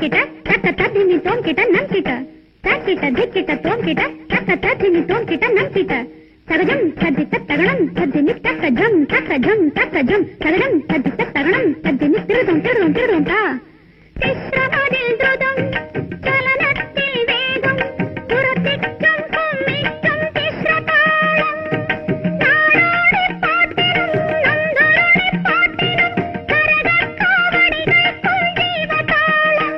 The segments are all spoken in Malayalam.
ಕಿಟ ತಕ್ಕ ತದ್ದಿನಿ ತೋಂ ಕಿಟ ನಂ ಕಿಟ ತಕ್ಕಿಟ ಧಿಕ್ಕಿಟ ತೋಂ ಕಿಟ ತಕ್ಕ ತದ್ದಿನಿ ತೋಂ ಕಿಟ ನಂ ಕಿಟ ತಗಜಂ ತದ್ದಿತ ತಗಣಂ ತದ್ದಿನಿ ತಕ್ಕ ಜಂ ತಗಜಂ ತದ್ದಿತ ತಗಣಂ ತದ್ದಿನಿ ತಿರುದಂ ತಿರುದಂ ತಿರುದಂತ തിശ്രമതിൽ ദ്രുതം ചലനത്തിൽ വേഗം പുറത്തിക്കും കുമ്മിക്കും തിശ്രതാളം നാടോടിപ്പാട്ടിനും നന്ദോടിപ്പാട്ടിനും കരകക്കാവടികൾക്കും ജീവതാളം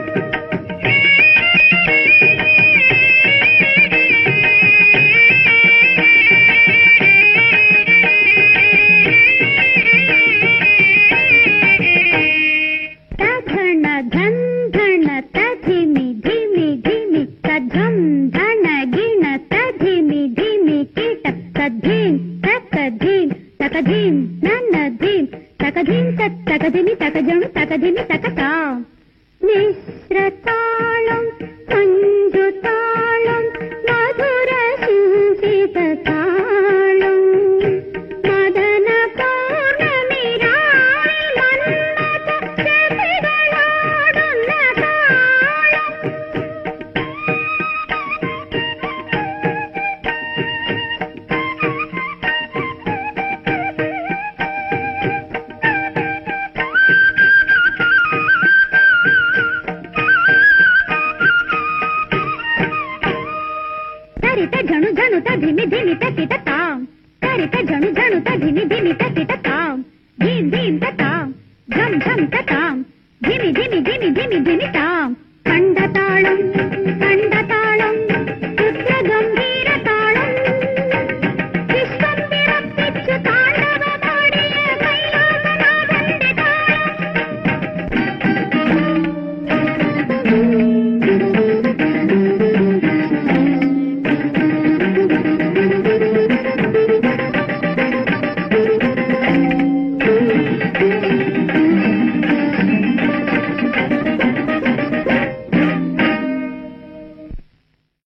തഘണ ഘൻ ഘണ തധിമി ധിമി ധിമി തഘം ധണ ഗിണ തധിമി ധിമി കീಟ തദ്ധീം തകധീം തകധീം നന്നധീം തകധീം തകധിമി തകജം തകധിമി തകതാം മിശ്രതാളം മഞ്ജുതാളം മധുര ശിംസിത താളം മദന പൗർണമിരായി മന്മഥ രഥികളാടുന്ന താളം ತರಿತ ಝಣು ಝಣು ತಧಿಮಿ ಧಿಮಿ ತಕಿಟ ತಾಂ ತರಿತ ಝಣು ಝಣು ತಧಿಮಿ ಧಿಮಿ ತಕಿಟ ತಾಂ ಧೀಂ ಧೀಂ ತತಾ